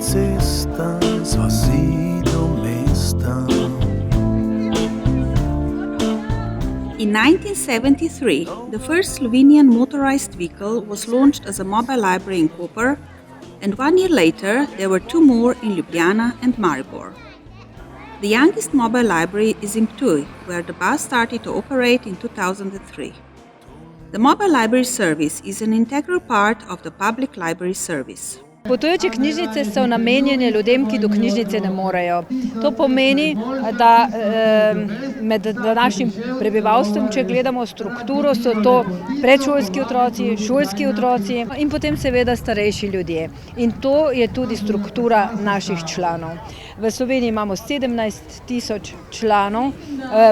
cestas vacío están. In 1973, the first Slovenian motorized vehicle was launched as a mobile library in Koper, and 1 year later there were 2 more in Ljubljana and Maribor. The youngest mobile library is in Ptuj, where the bus started to operate in 2003. The mobile library service is an integral part of the public library service. Potujoče knjižnice so namenjene ljudem, ki do knjižnice ne morejo. To pomeni, da med današnjim prebivalstvom, če gledamo strukturo, so to predšolski otroci, šolski otroci in potem seveda starejši ljudje. In to je tudi struktura naših članov. V Sloveniji imamo 17.000 članov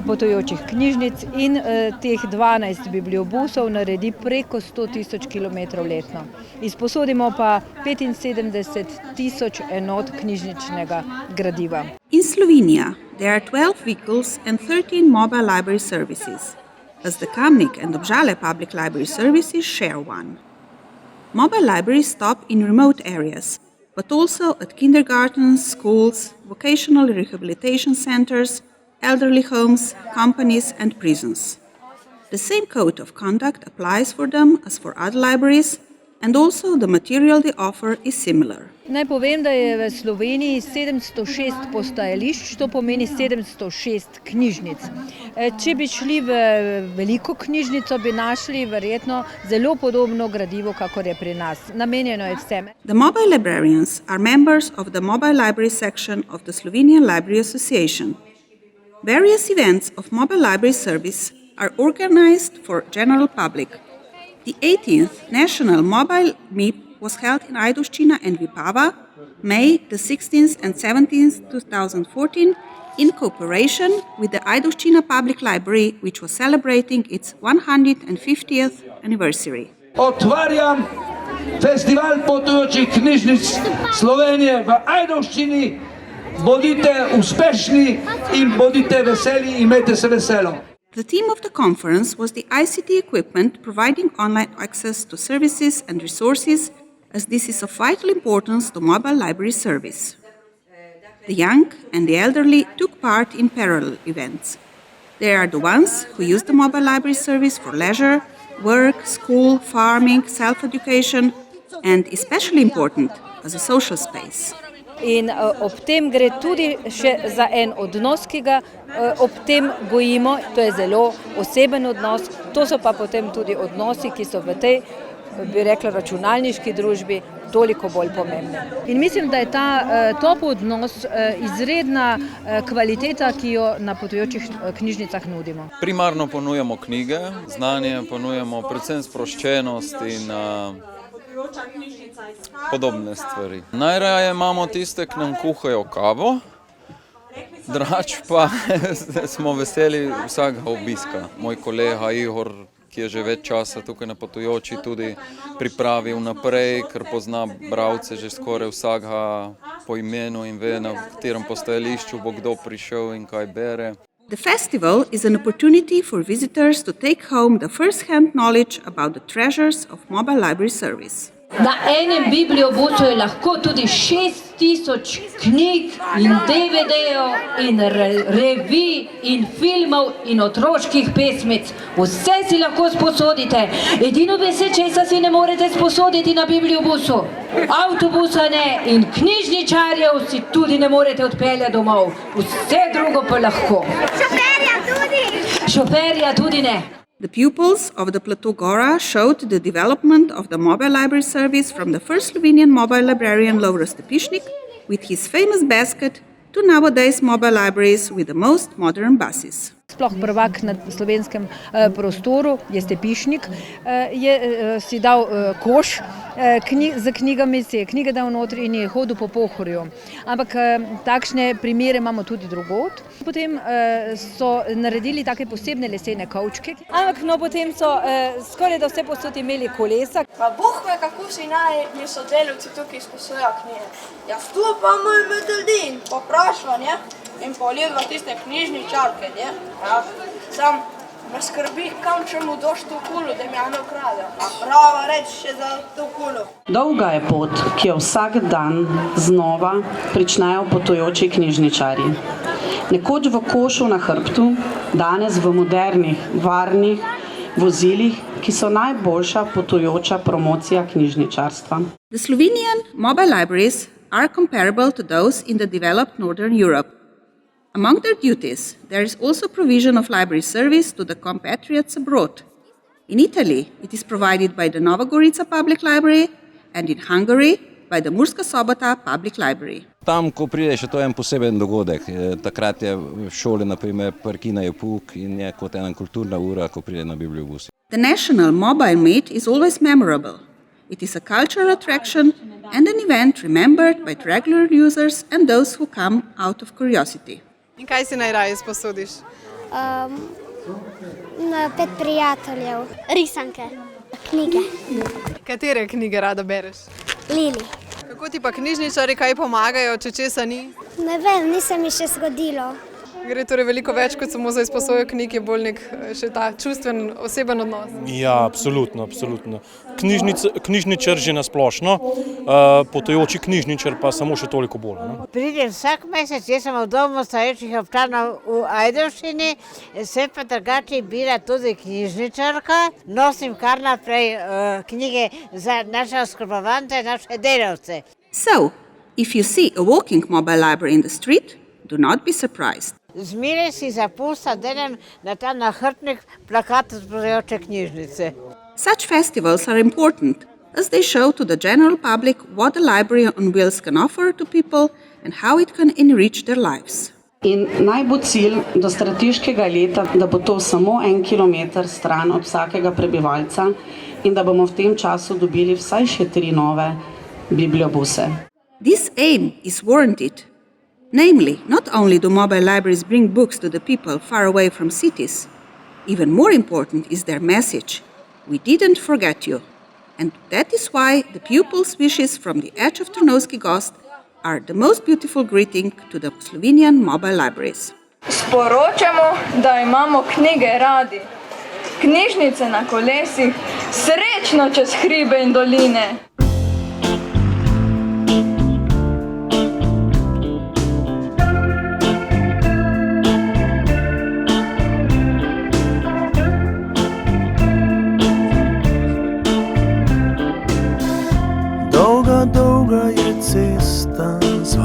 potujočih knjižnic in teh 12 bibliobusov naredi preko 100.000 km letno. Izposodimo pa 75.000 enot knjižničnega gradiva. In Slovenia, there are 12 vehicles and 13 mobile library services, as the Kamnik and Domžale public library services share one. Mobile libraries stop in remote areas, but also at kindergartens, schools, vocational rehabilitation centers, elderly homes, companies and prisons. The same code of conduct applies for them as for other libraries, and also the material they offer is similar. Naj povem, da je v Sloveniji 706 postajališč, to pomeni 706 knjižnic. Če bi šli v veliko knjižnico, bi našli verjetno zelo podobno gradivo, kakor je pri nas. Namenjeno je vsem. The mobile librarians are members of the mobile library section of the Slovenian Library Association. Various events of mobile library service are organized for general public. The 18th National Mobile MIP was held in Ajdovščina and Vipava, May the 16th and 17th, 2014, in cooperation with the Ajdovščina Public Library, which was celebrating its 150th anniversary. Otvarjam Festival potujočih knjižnic Slovenije v Ajdovščini. Bodite uspešni in bodite veseli, imejte se veselo. The theme of the conference was the ICT equipment providing online access to services and resources, as this is of vital importance to mobile library service. The young and the elderly took part in parallel events. They are the ones who use the mobile library service for leisure, work, school, farming, self-education, and especially important, as a social space. In ob tem gre tudi še za en odnos, ki ga ob tem gojimo. To je zelo oseben odnos, to so pa potem tudi odnosi, ki so v tej, bi rekla, računalniški družbi toliko bolj pomembni. In mislim, da je ta topel odnos izredna kvaliteta, ki jo na potujočih knjižnicah nudimo. Primarno ponujamo knjige, znanje, ponujamo predvsem sproščenost in podobne stvari. Najraje imamo tiste, ki nam kuhajo kavo, drugače pa smo veseli vsakega obiska. Moj kolega Igor, ki je že več časa tukaj na potujoči, tudi pripravil naprej, ker pozna bralce že skoraj vsakega po imenu in ve, na katerem postajališču bo kdo prišel in kaj bere. The festival is an opportunity for visitors to take home the first-hand knowledge about the treasures of mobile library service. Na enem bibliobusu je lahko tudi 6.000 knjig in DVD-jev in revij in filmov in otroških pesmic. Vse si lahko sposodite. Edino vse, česa si ne morete sposoditi na bibliobusu. Avtobusa ne in knjižničarjev si tudi ne morete odpeljati domov. Vse drugo pa lahko. Šoferja tudi ne. The pupils of the Plateau Gora showed the development of the mobile library service from the first Slovenian mobile librarian Lovro Stepišnik with his famous basket to nowadays mobile libraries with the most modern buses. Sploh prvak na slovenskem prostoru je Stepišnik, je si dal koš z knjigami, si je knjige dal notri in je hodil po Pohorju. Ampak takšne primere imamo tudi drugod. Potem so naredili take posebne lesene kovčke, ampak no, potem so skoraj da vse posod imeli kolesa. Pa Bog ve, kako si naj mi sodelavci tukaj izposojajo knjige. Jaz tu pa moj medeldin, poprašva, ne? In pa ljudva tiste knjižničarke, ne? Ja. Sam me skrbi, kam če mu doš to kulu, da mi ne ukrade. A prava reč še za to kulu. Dolga je pot, ki jo vsak dan znova pričnejo potujoči knjižničarji. Nekoč v košu na hrbtu, danes v modernih, varnih vozilih, ki so najboljša potujoča promocija knjižničarstva. The Slovenian mobile libraries are comparable to those in the developed Northern Europe. Among their duties, there is also provision of library service to the compatriots abroad. In Italy, it is provided by the Nova Gorica Public Library, and in Hungary, by the Murska Sobota Public Library. Tam, ko prideš, je to en poseben dogodek. Takrat je v šoli, naprimer, prekinejo pouk in je kot ena kulturna ura, ko pride na bibliobus. The national mobile meet is always memorable. It is a cultural attraction and an event remembered by regular users and those who come out of curiosity. In kaj si najraje sposodiš? 5 prijateljev. Risanke. Knjige. Katere knjige rada bereš? Lili. Kako ti pa knjižničarji kaj pomagajo, če česa ni? Ne vem, nisem mi še zgodilo. Gre torej veliko več kot samo za izposojo knjig, je bolj nek še ta čustven, oseben odnos. Ja, absolutno. Knjižničar že nasplošno, potujoči knjižničar pa samo še toliko bolj. Pridem vsak mesec, jaz sem v domu starejših občanov v Ajdovščini, se pa drugače bira tudi knjižničarka, nosim kar naprej knjige za naše oskrbovance, naše delavce. So, if you see a walking mobile library in the street, do not be surprised. Zmeraj si zapusta denem na ta nahrbtnik plakat odpirajoče knjižnice. Such festivals are important as they show to the general public what the library on wheels can offer to people and how it can enrich their lives. In naj bo cilj do strateškega leta, da bo to samo 1 kilometer stran od vsakega prebivalca in da bomo v tem času dobili vsaj še 3 nove bibliobuse. This aim is warranted. Namely, not only do mobile libraries bring books to the people far away from cities, even more important is their message. We didn't forget you. And that is why the pupils' wishes from the edge of Trnovski Gost are the most beautiful greeting to the Slovenian mobile libraries. Sporočamo, da imamo knjige radi. Knjižnice na kolesih, srečno čez hribe in doline. Dolga je cesta z